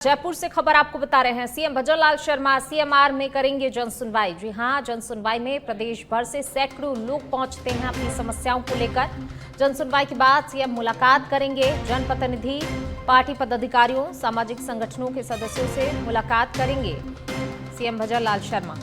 जयपुर से खबर आपको बता रहे हैं। सीएम भजनलाल शर्मा सीएमआर में करेंगे जन सुनवाई। जी हां, जन सुनवाई में प्रदेश भर से सैकड़ों लोग पहुंचते हैं अपनी समस्याओं को लेकर। जन सुनवाई के बाद सीएम मुलाकात करेंगे। जनप्रतिनिधि, पार्टी पदाधिकारियों, सामाजिक संगठनों के सदस्यों से मुलाकात करेंगे सीएम भजनलाल शर्मा।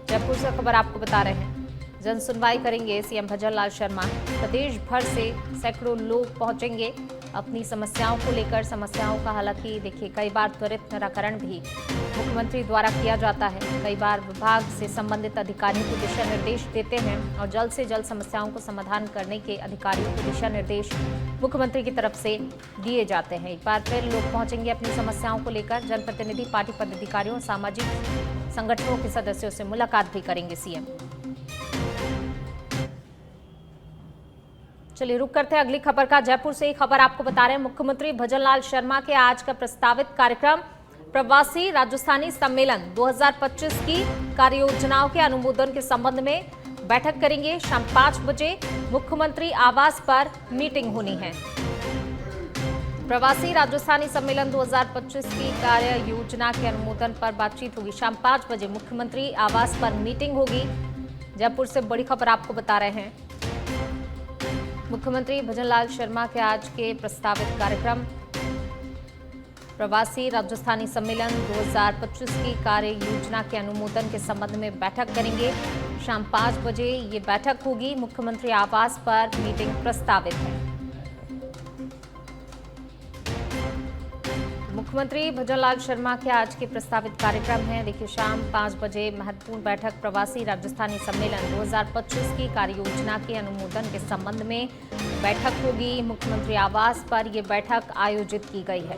जयपुर से खबर आपको बता रहे हैं। जन सुनवाई करेंगे सीएम भजनलाल शर्मा। प्रदेश भर से सैकड़ों लोग पहुंचेंगे अपनी समस्याओं को लेकर। समस्याओं का हालांकि देखिए कई बार त्वरित निराकरण भी मुख्यमंत्री द्वारा किया जाता है। कई बार विभाग से संबंधित अधिकारियों को दिशा निर्देश देते हैं और जल्द से जल्द समस्याओं को समाधान करने के अधिकारियों को दिशा निर्देश मुख्यमंत्री की तरफ से दिए जाते हैं। एक बार फिर लोग पहुंचेंगे अपनी समस्याओं को लेकर। जनप्रतिनिधि, पार्टी पदाधिकारियों और सामाजिक संगठनों के सदस्यों से मुलाकात भी करेंगे सीएम। चलिए रुक करते हैं अगली खबर का। जयपुर से ही खबर आपको बता रहे हैं। मुख्यमंत्री भजनलाल शर्मा के आज का प्रस्तावित कार्यक्रम प्रवासी राजस्थानी सम्मेलन 2025 की कार्ययोजनाओं के अनुमोदन के संबंध में बैठक करेंगे। शाम 5 बजे मुख्यमंत्री आवास पर मीटिंग होनी है। प्रवासी राजस्थानी सम्मेलन 2025 की कार्य योजना के अनुमोदन पर बातचीत होगी। शाम 5 बजे मुख्यमंत्री आवास पर मीटिंग होगी। जयपुर से बड़ी खबर आपको बता रहे हैं। मुख्यमंत्री भजनलाल शर्मा के आज के प्रस्तावित कार्यक्रम प्रवासी राजस्थानी सम्मेलन 2025 की कार्य योजना के अनुमोदन के संबंध में बैठक करेंगे। शाम 5 बजे ये बैठक होगी। मुख्यमंत्री आवास पर मीटिंग प्रस्तावित है। मुख्यमंत्री भजनलाल शर्मा के आज के प्रस्तावित कार्यक्रम है। देखिए शाम 5 बजे महत्वपूर्ण बैठक प्रवासी राजस्थानी सम्मेलन 2025 की कार्ययोजना के अनुमोदन के संबंध में बैठक होगी। मुख्यमंत्री आवास पर यह बैठक आयोजित की गई है।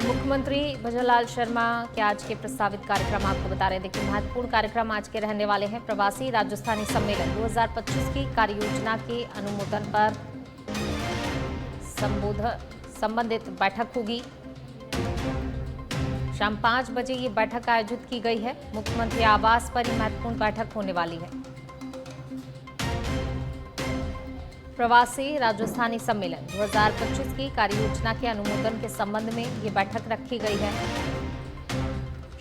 मुख्यमंत्री भजनलाल शर्मा के आज के प्रस्तावित कार्यक्रम आपको बता रहे हैं। देखिए महत्वपूर्ण कार्यक्रम आज के रहने वाले हैं। प्रवासी राजस्थानी सम्मेलन 2025 की कार्ययोजना के अनुमोदन पर संबंधित बैठक होगी। शाम 5 बजे ये बैठक आयोजित की गई है। मुख्यमंत्री आवास पर ये महत्वपूर्ण बैठक होने वाली है। प्रवासी राजस्थानी सम्मेलन 2025 की कार्ययोजना के अनुमोदन के संबंध में ये बैठक रखी गई है।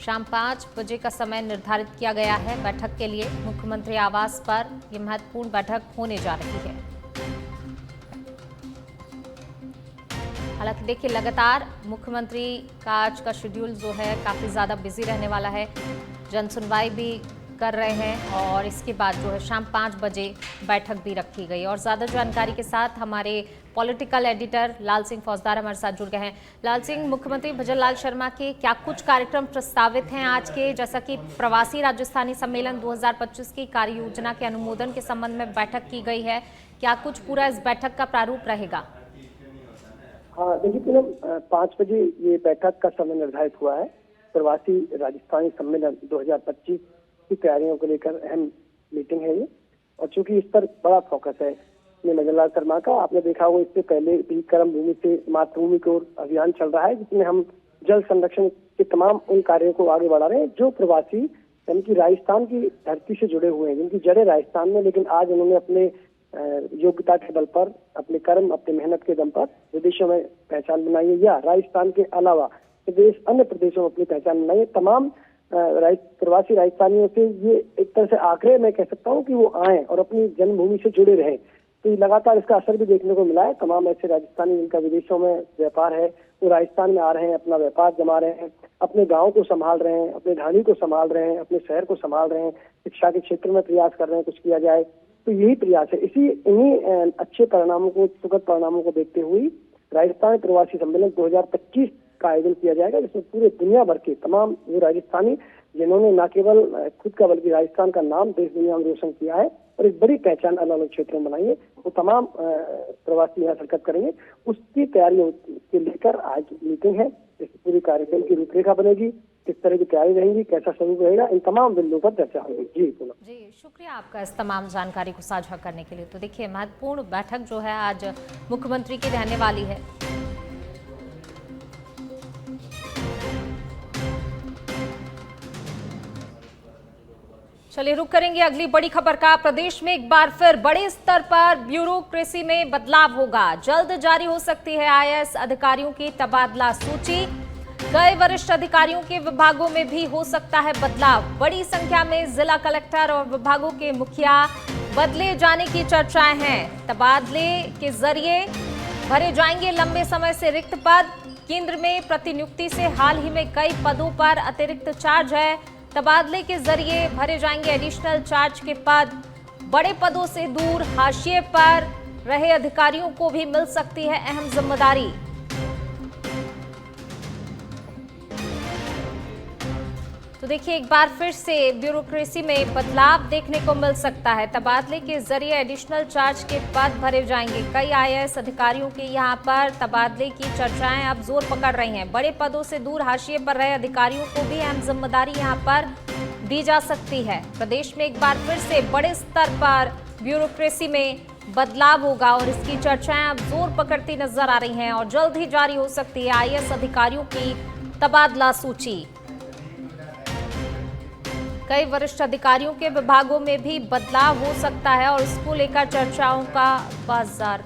शाम 5 बजे का समय निर्धारित किया गया है बैठक के लिए। मुख्यमंत्री आवास पर यह महत्वपूर्ण बैठक होने जा रही है। हालांकि देखिए लगातार मुख्यमंत्री का आज का शेड्यूल जो है काफ़ी ज़्यादा बिजी रहने वाला है। जन सुनवाई भी कर रहे हैं और इसके बाद जो है शाम 5 बजे बैठक भी रखी गई। और ज़्यादा जानकारी के साथ हमारे पॉलिटिकल एडिटर लाल सिंह फौजदार हमारे साथ जुड़ गए हैं। लाल सिंह, मुख्यमंत्री भजनलाल शर्मा के क्या कुछ कार्यक्रम प्रस्तावित हैं आज के, जैसा कि प्रवासी राजस्थानी सम्मेलन 2025 की कार्य योजना के अनुमोदन के संबंध में बैठक की गई है, क्या कुछ पूरा इस बैठक का प्रारूप रहेगा? हाँ देखिए पूनम, 5 बजे ये बैठक का समय निर्धारित हुआ है। प्रवासी राजस्थानी सम्मेलन 2025 की तैयारियों को लेकर अहम मीटिंग है ये, और चूंकि इस पर बड़ा फोकस है भजनलाल शर्मा का। आपने देखा होगा इससे पहले भी कर्म भूमि से मातृभूमि की ओर अभियान चल रहा है, जिसमें हम जल संरक्षण के तमाम उन कार्यों को आगे बढ़ा रहे हैं जो प्रवासी यानी कि राजस्थान की धरती से जुड़े हुए हैं, जिनकी जड़ें राजस्थान में, लेकिन आज उन्होंने अपने योग्यता के बल पर, अपने कर्म, अपने मेहनत के दम पर विदेशों में पहचान बनाई है, या राजस्थान के अलावा अन्य प्रदेशों में अपनी पहचान बनाई है। तमाम प्रवासी राजस्थानियों से ये एक तरह से आग्रह मैं कह सकता हूँ कि वो आए और अपनी जन्मभूमि से जुड़े रहें। तो लगातार इसका असर भी देखने को मिला है। तमाम ऐसे राजस्थानी जिनका विदेशों में व्यापार है, वो राजस्थान में आ रहे हैं, अपना व्यापार जमा रहे हैं, अपने गाँव को संभाल रहे हैं, अपने ढाणी को संभाल रहे हैं, अपने शहर को संभाल रहे हैं, शिक्षा के क्षेत्र में प्रयास कर रहे हैं कुछ किया जाए। तो यही प्रयास है। इन्हीं अच्छे परिणामों को, सुखद परिणामों को देखते हुए राजस्थान प्रवासी सम्मेलन 2025 का आयोजन किया जाएगा, जिसमें पूरे दुनिया भर के तमाम वो राजस्थानी जिन्होंने न केवल खुद का बल्कि राजस्थान का नाम देश दुनिया में रोशन किया है और एक बड़ी पहचान अलग अलग क्षेत्रों में बनाई है, वो तमाम प्रवासी यहाँ शिरकत करेंगे। उसकी तैयारियों के लेकर आज मीटिंग है। इस पूरी कार्यक्रम की रूपरेखा बनेगी, किस तरह की तैयारी रहेगी, कैसा स्वरूप रहेगा, इन तमाम बिंदुओं पर चर्चा होगी। जी शुक्रिया आपका इस तमाम जानकारी को साझा करने के लिए। तो देखिए महत्वपूर्ण बैठक जो है आज मुख्यमंत्री की रहने वाली है। चलिए रुक करेंगे अगली बड़ी खबर का। प्रदेश में एक बार फिर बड़े स्तर पर ब्यूरोक्रेसी में बदलाव होगा। जल्द जारी हो सकती है आईएएस अधिकारियों की तबादला सूची। कई वरिष्ठ अधिकारियों के विभागों में भी हो सकता है बदलाव। बड़ी संख्या में जिला कलेक्टर और विभागों के मुखिया बदले जाने की चर्चाएं हैं। तबादले के जरिए भरे जाएंगे लंबे समय से रिक्त पद। केंद्र में प्रतिनियुक्ति से हाल ही में कई पदों पर अतिरिक्त चार्ज है। तबादले के जरिए भरे जाएंगे एडिशनल चार्ज के पद। बड़े पदों से दूर हाशिए पर रहे अधिकारियों को भी मिल सकती है अहम जिम्मेदारी। तो देखिए एक बार फिर से ब्यूरोक्रेसी में बदलाव देखने को मिल सकता है। तबादले के जरिए एडिशनल चार्ज के पद भरे जाएंगे। कई आईएएस अधिकारियों के यहां पर तबादले की चर्चाएं अब जोर पकड़ रही हैं। बड़े पदों से दूर हाशिए पर रहे अधिकारियों को भी अहम जिम्मेदारी यहां पर दी जा सकती है। प्रदेश में एक बार फिर से बड़े स्तर पर ब्यूरोक्रेसी में बदलाव होगा और इसकी चर्चाएं अब जोर पकड़ती नजर आ रही हैं और जल्द ही जारी हो सकती है आईएएस अधिकारियों की तबादला सूची। कई वरिष्ठ अधिकारियों के विभागों में भी बदलाव हो सकता है और इसको लेकर चर्चाओं का बाजार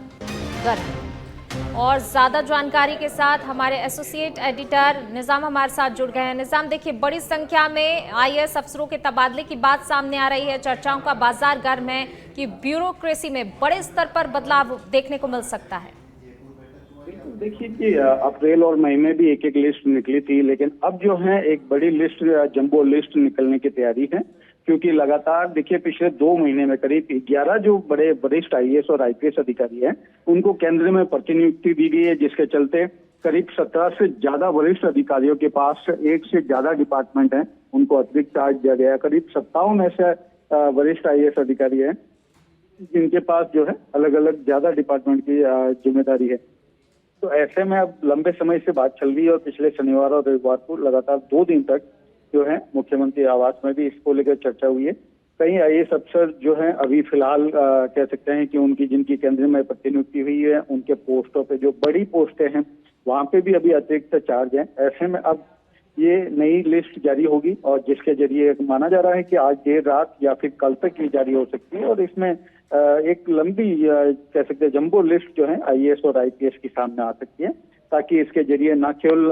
गर्म। और ज्यादा जानकारी के साथ हमारे एसोसिएट एडिटर निजाम हमारे साथ जुड़ गए हैं। निजाम, देखिए बड़ी संख्या में आईएएस अफसरों के तबादले की बात सामने आ रही है। चर्चाओं का बाजार गर्म है कि ब्यूरोक्रेसी में बड़े स्तर पर बदलाव देखने को मिल सकता है। देखिए कि अप्रैल और मई में भी एक एक लिस्ट निकली थी, लेकिन अब जो है एक बड़ी लिस्ट, जंबो लिस्ट निकलने की तैयारी है। क्योंकि लगातार देखिए पिछले 2 महीने में करीब 11 जो बड़े वरिष्ठ आईएएस और आईपीएस अधिकारी हैं उनको केंद्र में प्रतिनियुक्ति दी गई है, जिसके चलते करीब 17 से ज्यादा वरिष्ठ अधिकारियों के पास एक से ज्यादा डिपार्टमेंट है, उनको अतिरिक्त चार्ज दिया गया। करीब 57 ऐसे वरिष्ठ आईएएस अधिकारी हैं जिनके पास जो है अलग अलग ज्यादा डिपार्टमेंट की जिम्मेदारी है। तो ऐसे में अब लंबे समय से बात चल रही है और पिछले शनिवार और रविवार को लगातार 2 दिन तक जो है मुख्यमंत्री आवास में भी इसको लेकर चर्चा हुई है। कई आईएएस अफसर जो हैं अभी फिलहाल कह सकते हैं कि उनकी जिनकी केंद्र में प्रतिनियुक्ति हुई है उनके पोस्टों पे जो बड़ी पोस्टें हैं वहां पे भी अभी अतिरिक्त चार्ज है। ऐसे में अब ये नई लिस्ट जारी होगी और जिसके जरिए माना जा रहा है कि आज देर रात या फिर कल तक ये जारी हो सकती है और इसमें एक लंबी कह सकते हैं जंबो लिस्ट जो है आईएएस और आईपीएस की सामने आ सकती है, ताकि इसके जरिए न केवल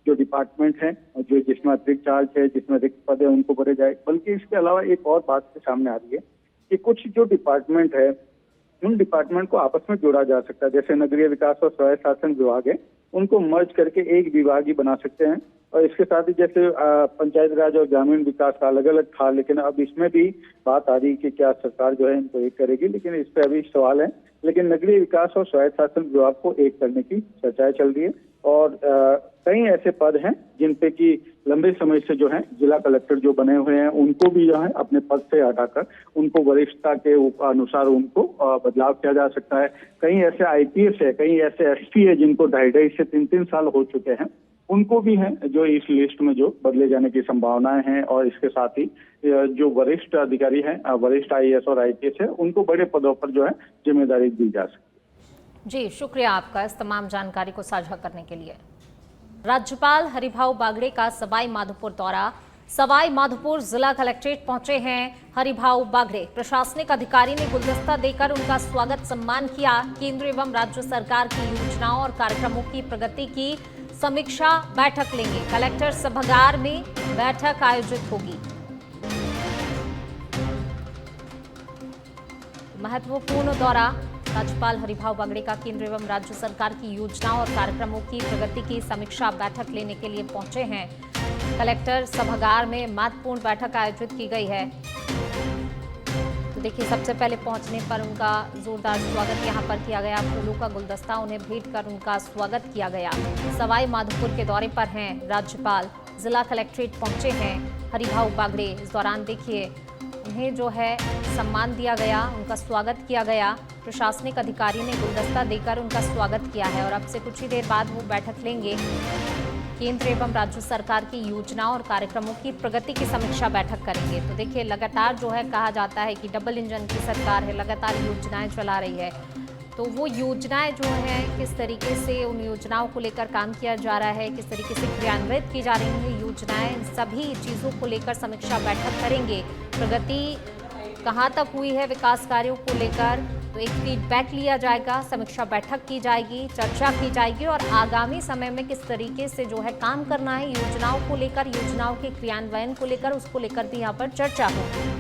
जो डिपार्टमेंट है जो जिसमें अतिरिक्त चार्ज है, जिसमें रिक्त पद है उनको भरे जाए, बल्कि इसके अलावा एक और बात सामने आ रही है कि कुछ जो डिपार्टमेंट है उन डिपार्टमेंट को आपस में जोड़ा जा सकता है। जैसे नगरीय विकास और स्वायत्त शासन विभाग है उनको मर्ज करके एक विभाग ही बना सकते हैं। और इसके साथ ही जैसे पंचायत राज और ग्रामीण विकास का अलग अलग था, लेकिन अब इसमें भी बात आ रही है कि क्या सरकार जो है इनको एक करेगी, लेकिन इस पर अभी सवाल है। लेकिन नगरीय विकास और स्वायत्त शासन विभाग को एक करने की चर्चाएं चल रही है और कई ऐसे पद हैं जिन पे कि लंबे समय से जो है जिला कलेक्टर जो बने हुए हैं उनको भी जो है अपने पद से हटाकर उनको वरिष्ठता के अनुसार उनको बदलाव किया जा सकता है। कई ऐसे आईपीएस है, कई ऐसे एसपी है जिनको 2.5 से 3 साल हो चुके हैं, उनको भी है जो इस लिस्ट में जो बदले जाने की संभावनाएं हैं। और इसके साथ ही जो वरिष्ठ अधिकारी हैं, वरिष्ठ आईएएस और आईपीएस है, उनको बड़े पदों पर जो है जिम्मेदारी दी जा सकती है। जी शुक्रिया आपका इस तमाम जानकारी को साझा करने के लिए। राज्यपाल हरिभाऊ बागड़े का सवाई माधोपुर दौरा। सवाई माधोपुर जिला कलेक्ट्रेट पहुंचे हैं हरिभाऊ बागड़े। प्रशासनिक अधिकारी ने गुलदस्ता देकर उनका स्वागत सम्मान किया। केंद्र एवं राज्य सरकार की योजनाओं और कार्यक्रमों की प्रगति की समीक्षा बैठक लेंगे। कलेक्टर सभागार में बैठक आयोजित होगी। महत्वपूर्ण दौरा। राज्यपाल हरिभाऊ बागड़े का केंद्र एवं राज्य सरकार की योजनाओं और कार्यक्रमों की प्रगति की समीक्षा बैठक लेने के लिए पहुंचे हैं। कलेक्टर सभागार में महत्वपूर्ण बैठक आयोजित की गई है। तो देखिए सबसे पहले पहुंचने पर उनका जोरदार स्वागत यहां पर किया गया। फूलों का गुलदस्ता उन्हें भेंट कर उनका स्वागत किया गया। सवाई माधोपुर के दौरे पर हैं राज्यपाल, जिला कलेक्ट्रेट पहुंचे हैं हरिभाऊ बागड़े। इस दौरान देखिए उन्हें जो है सम्मान दिया गया, उनका स्वागत किया गया। प्रशासनिक अधिकारी ने गुलदस्ता देकर उनका स्वागत किया है और अब से कुछ ही देर बाद वो बैठक लेंगे। केंद्र एवं राज्य सरकार की योजनाओं और कार्यक्रमों की प्रगति की समीक्षा बैठक करेंगे। तो देखिए लगातार जो है कहा जाता है कि डबल इंजन की सरकार है, लगातार योजनाएं चला रही है। तो वो योजनाएं जो हैं किस तरीके से उन योजनाओं को लेकर काम किया जा रहा है, किस तरीके से क्रियान्वित की जा रही हैं योजनाएं, इन सभी चीज़ों को लेकर समीक्षा बैठक करेंगे। प्रगति कहाँ तक हुई है विकास कार्यों को लेकर, तो एक फीडबैक लिया जाएगा, समीक्षा बैठक की जाएगी, चर्चा की जाएगी और आगामी समय में किस तरीके से जो है काम करना है योजनाओं को लेकर, योजनाओं के क्रियान्वयन को लेकर, उसको लेकर भी यहाँ पर चर्चा होगी।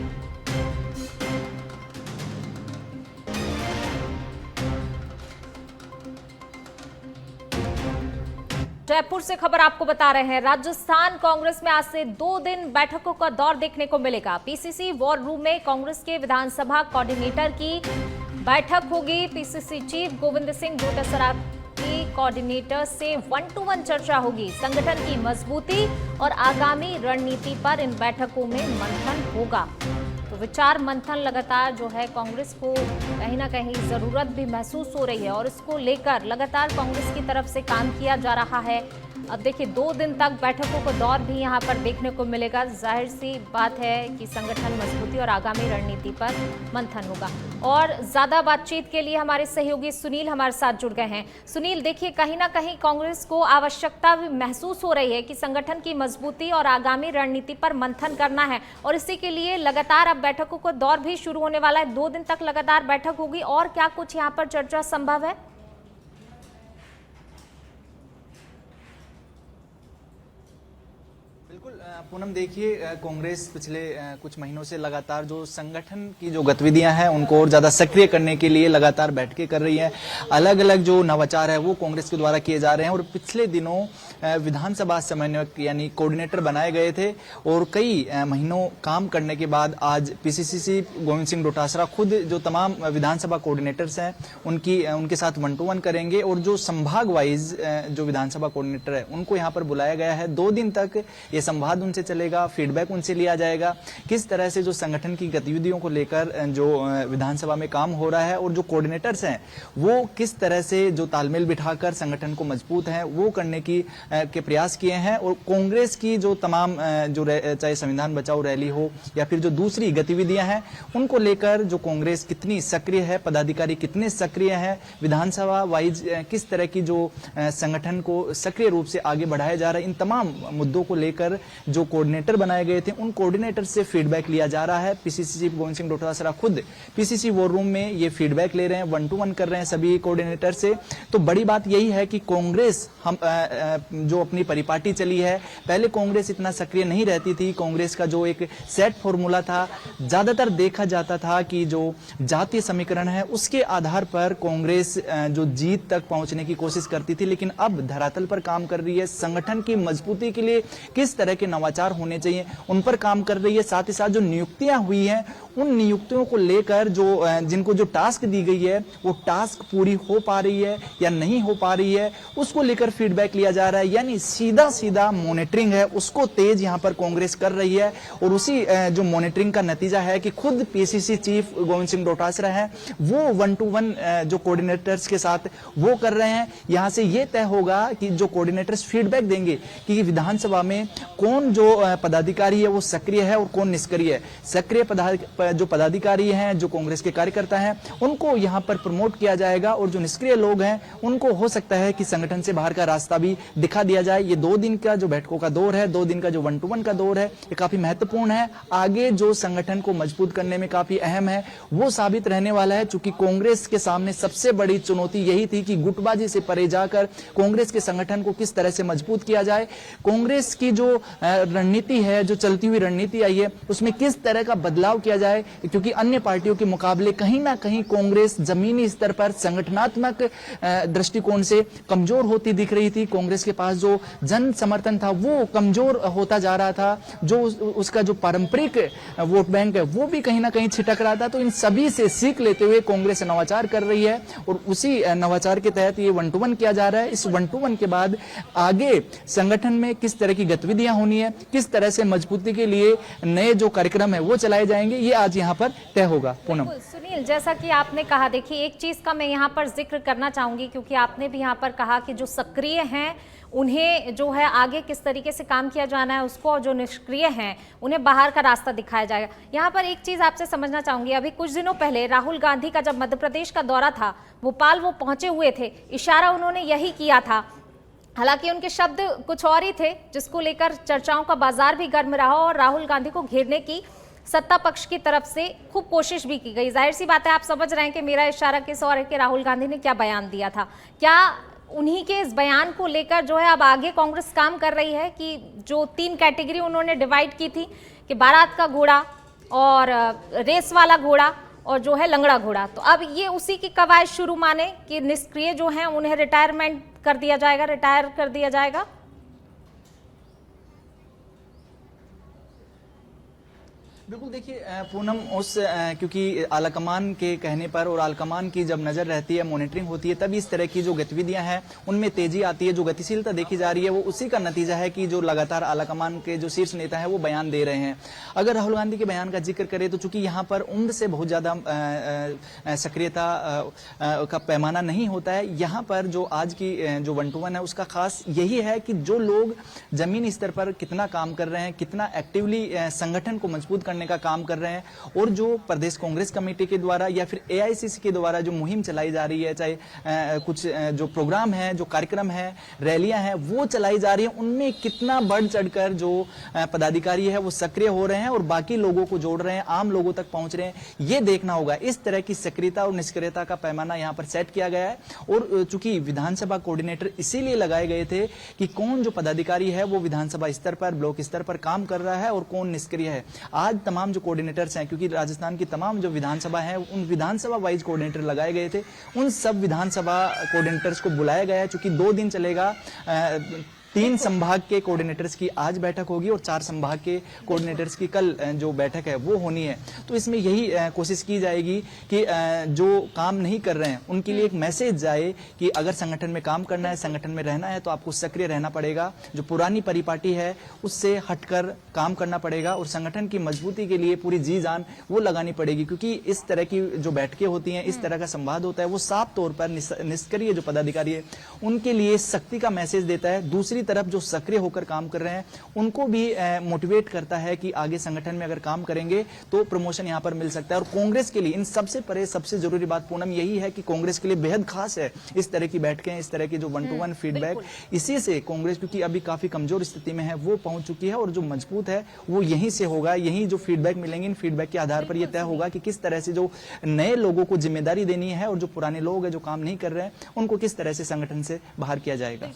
जयपुर से खबर आपको बता रहे हैं, राजस्थान कांग्रेस में आज से 2 दिन बैठकों का दौर देखने को मिलेगा। पीसीसी वॉर रूम में कांग्रेस के विधानसभा कोऑर्डिनेटर की बैठक होगी। पीसीसी चीफ गोविंद सिंह डोटासरा की कोऑर्डिनेटर से 1-to-1 चर्चा होगी। संगठन की मजबूती और आगामी रणनीति पर इन बैठकों में मंथन होगा। तो विचार मंथन लगातार जो है कांग्रेस को कहीं ना कहीं जरूरत भी महसूस हो रही है और इसको लेकर लगातार कांग्रेस की तरफ से काम किया जा रहा है। अब देखिए 2 दिन तक बैठकों का दौर भी यहाँ पर देखने को मिलेगा। जाहिर सी बात है कि संगठन मजबूती और आगामी रणनीति पर मंथन होगा। और ज्यादा बातचीत के लिए हमारे सहयोगी सुनील हमारे साथ जुड़ गए हैं। सुनील, देखिए कहीं ना कहीं कांग्रेस को आवश्यकता भी महसूस हो रही है कि संगठन की मजबूती और आगामी रणनीति पर मंथन करना है और इसी के लिए लगातार अब बैठकों का दौर भी शुरू होने वाला है। 2 दिन तक लगातार बैठक होगी और क्या कुछ यहाँ पर चर्चा संभव है? बिल्कुल पूनम, देखिए कांग्रेस पिछले कुछ महीनों से लगातार जो संगठन की जो गतिविधियां हैं उनको और ज्यादा सक्रिय करने के लिए लगातार बैठकें कर रही है। अलग अलग जो नवाचार है वो कांग्रेस के द्वारा किए जा रहे हैं और पिछले दिनों विधानसभा समन्वयक यानी कोऑर्डिनेटर बनाए गए थे और कई महीनों काम करने के बाद आज पीसीसी गोविंद सिंह डोटासरा खुद जो तमाम विधानसभा कोऑर्डिनेटर्स हैं उनके साथ 1-to-1 करेंगे और जो संभाग वाइज जो विधानसभा कोऑर्डिनेटर है उनको यहाँ पर बुलाया गया है। 2 दिन तक ये संवाद उनसे चलेगा, फीडबैक उनसे लिया जाएगा, किस तरह से जो संगठन की गतिविधियों को लेकर जो विधानसभा में काम हो रहा है और जो कोऑर्डिनेटर्स हैं वो किस तरह से जो तालमेल बिठाकर संगठन को मजबूत है वो करने की के प्रयास किए हैं। और कांग्रेस की जो तमाम जो चाहे संविधान बचाओ रैली हो या फिर जो दूसरी गतिविधियां हैं उनको लेकर जो कांग्रेस कितनी सक्रिय है, पदाधिकारी कितने सक्रिय हैं, विधानसभा वाइज किस तरह की जो संगठन को सक्रिय रूप से आगे बढ़ाया जा रहा है, इन तमाम मुद्दों को लेकर जो कोऑर्डिनेटर बनाए गए थे उन कोऑर्डिनेटर से फीडबैक लिया जा रहा है। पीसीसी चीफ गोविंद सिंह डोटासरा खुद पीसीसी वॉर रूम में ये फीडबैक ले रहे हैं, 1-to-1 कर रहे हैं सभी कोऑर्डिनेटर से। तो बड़ी बात यही है कि कांग्रेस हम जो अपनी परिपाटी चली है, पहले कांग्रेस इतना सक्रिय नहीं रहती थी। कांग्रेस का जो एक सेट फॉर्मूला था, ज्यादातर देखा जाता था कि जो जातीय समीकरण है उसके आधार पर कांग्रेस जो जीत तक पहुंचने की कोशिश करती थी, लेकिन अब धरातल पर काम कर रही है। संगठन की मजबूती के लिए किस तरह के नवाचार होने चाहिए उन पर काम कर रही है। साथ ही साथ जो नियुक्तियां हुई हैं उन नियुक्तियों को लेकर जो जिनको जो टास्क दी गई है वो टास्क पूरी हो पा रही है या नहीं हो पा रही है उसको लेकर फीडबैक लिया जा रहा है। यानी सीधा मॉनिटरिंग है उसको तेज यहां पर कांग्रेस कर रही है और उसी जो मॉनिटरिंग का नतीजा है कि खुद पीसीसी चीफ गोविंद सिंह डोटासरा है वो 1-to-1 जो कोऑर्डिनेटर्स के साथ वो कर रहे हैं। यहां से ये तय होगा कि जो कोऑर्डिनेटर्स फीडबैक देंगे कि विधानसभा में कौन जो पदाधिकारी है वो सक्रिय है और कौन निष्क्रिय है। सक्रिय जो पदाधिकारी हैं, जो कांग्रेस के कार्यकर्ता हैं, उनको यहां पर प्रमोट किया जाएगा और जो निष्क्रिय लोग हैं उनको हो सकता है कि संगठन से बाहर का रास्ता भी दिखा दिया जाए। ये 2 दिन का जो बैठकों का दौर है, 2 दिन का जो 1-to-1 का दौर है, ये काफी महत्वपूर्ण है। आगे जो संगठन को मजबूत करने में काफी अहम है वो साबित रहने वाला है, चूंकि कांग्रेस के सामने सबसे बड़ी चुनौती यही थी कि गुटबाजी से परे जाकर कांग्रेस के संगठन को किस तरह से मजबूत किया जाए। कांग्रेस की जो रणनीति है, जो चलती हुई रणनीति आई है, उसमें किस तरह का बदलाव किया जाए, क्योंकि अन्य पार्टियों के मुकाबले कहीं ना कहीं कांग्रेस जमीनी स्तर पर संगठनात्मक दृष्टिकोण से कमजोर होती दिख रही थी। कांग्रेस के पास जो जन समर्थन था वो कमजोर होता जा रहा था, जो उसका जो पारंपरिक वोट बैंक है वो भी कहीं ना कहीं छिटक रहा था। तो इन सभी से सीख लेते हुए कांग्रेस नवाचार कर रही है और उसी नवाचार के तहत ये 1-to-1 किया जा रहा है। इस 1-to-1 के बाद आगे संगठन में किस तरह की गतिविधियां होनी है, किस तरह से मजबूती के लिए नए जो कार्यक्रम है वो चलाए जाएंगे, ये आज यहाँ पर तय होगा। पूनम। सुनील, जैसा कि आपने कहा, देखिए एक चीज का मैं यहाँ पर जिक्र करना चाहूंगी, क्योंकि आपने भी यहाँ पर कहा कि जो सक्रिय हैं उन्हें जो है आगे किस तरीके से काम किया जाना है उसको, और जो निष्क्रिय हैं उन्हें बाहर का रास्ता दिखाया जाएगा। यहाँ पर एक चीज आपसे समझना चाहूंगी, अभी कुछ दिनों पहले राहुल गांधी का जब मध्य प्रदेश का दौरा था, भोपाल वो पहुंचे हुए थे, इशारा उन्होंने यही किया था। हालांकि उनके शब्द कुछ और ही थे, जिसको लेकर चर्चाओं का बाजार भी गर्म रहा और राहुल गांधी को घेरने की सत्ता पक्ष की तरफ से खूब कोशिश भी की गई। जाहिर सी बात है, आप समझ रहे हैं कि मेरा इशारा किस और है कि राहुल गांधी ने क्या बयान दिया था। क्या उन्हीं के इस बयान को लेकर जो है अब आगे कांग्रेस काम कर रही है कि जो 3 कैटेगरी उन्होंने डिवाइड की थी कि बारात का घोड़ा और रेस वाला घोड़ा और जो है लंगड़ा घोड़ा, तो अब ये उसी की कवायद शुरू माने कि निष्क्रिय जो हैं उन्हें रिटायरमेंट कर दिया जाएगा, रिटायर कर दिया जाएगा? बिल्कुल, देखिए पूनम, उस क्योंकि आलाकमान के कहने पर और आलाकमान की जब नजर रहती है, मॉनिटरिंग होती है, तभी इस तरह की जो गतिविधियां हैं उनमें तेजी आती है। जो गतिशीलता देखी जा रही है वो उसी का नतीजा है कि जो लगातार आलाकमान के जो शीर्ष नेता हैं वो बयान दे रहे हैं। अगर राहुल गांधी के बयान का जिक्र करें तो चूंकि यहाँ पर उम्र से बहुत ज्यादा सक्रियता का पैमाना नहीं होता है, यहाँ पर जो आज की जो 1-to-1 है उसका खास यही है कि जो लोग जमीनी स्तर पर कितना काम कर रहे हैं, कितना एक्टिवली संगठन को मजबूत करने का काम कर रहे हैं, और जो प्रदेश कांग्रेस कमेटी के द्वारा या फिर एआईसीसी के द्वारा जो मुहिम चलाई जा रही है, चाहे कुछ जो प्रोग्राम है, जो कार्यक्रम है, रैलियां हैं वो चलाई जा रही है, उनमें कितना बढ़ चढ़कर जो पदाधिकारी है वो सक्रिय हो रहे हैं और बाकी लोगों को जोड़ रहे हैं, आम लोगों तक पहुंच रहे हैं, ये देखना होगा। इस तरह की सक्रियता और निष्क्रियता का पैमाना यहाँ पर सेट किया गया है। और चूंकि विधानसभा कोऑर्डिनेटर इसीलिए लगाए गए थे कि कौन जो पदाधिकारी है वो विधानसभा स्तर पर, ब्लॉक स्तर पर काम कर रहा है और कौन निष्क्रिय है। आज तमाम जो कोऑर्डिनेटर्स हैं, क्योंकि राजस्थान की तमाम जो विधानसभा है उन विधानसभा वाइज कोऑर्डिनेटर लगाए गए थे, उन सब विधानसभा कोऑर्डिनेटर्स को बुलाया गया है। चूंकि 2 दिन चलेगा, 3 संभाग के कोऑर्डिनेटर्स की आज बैठक होगी और 4 संभाग के कोऑर्डिनेटर्स की कल जो बैठक है वो होनी है। तो इसमें यही कोशिश की जाएगी कि जो काम नहीं कर रहे हैं उनके लिए एक मैसेज जाए कि अगर संगठन में काम करना है, संगठन में रहना है, तो आपको सक्रिय रहना पड़ेगा। जो पुरानी परिपाटी है उससे हटकर काम करना पड़ेगा और संगठन की मजबूती के लिए पूरी जी जान वो लगानी पड़ेगी। क्योंकि इस तरह की जो बैठकें होती हैं, इस तरह का संवाद होता है, वो साफ तौर पर निष्क्रिय जो पदाधिकारी है उनके लिए शक्ति का मैसेज देता है। दूसरी तरफ जो सक्रिय होकर काम कर रहे हैं उनको भी मोटिवेट करता है कि आगे संगठन में अगर काम करेंगे तो प्रमोशन यहां पर मिल सकता है। और कांग्रेस के लिए इन सबसे परे सबसे जरूरी बात पूनम यही है कि कांग्रेस के लिए बेहद खास है इस तरह की बैठकें, इस तरह के जो 1-to-1 फीडबैक। इसी से कांग्रेस, क्योंकि अभी काफी कमजोर स्थिति में है, वो पहुंच चुकी है और जो मजबूत है वो यहीं से होगा। यही जो फीडबैक मिलेंगे, इन फीडबैक के आधार पर यह तय होगा कि किस तरह से जो नए लोगों को जिम्मेदारी देनी है और जो पुराने लोग हैं जो काम नहीं कर रहे हैं उनको किस तरह से संगठन से बाहर किया जाएगा।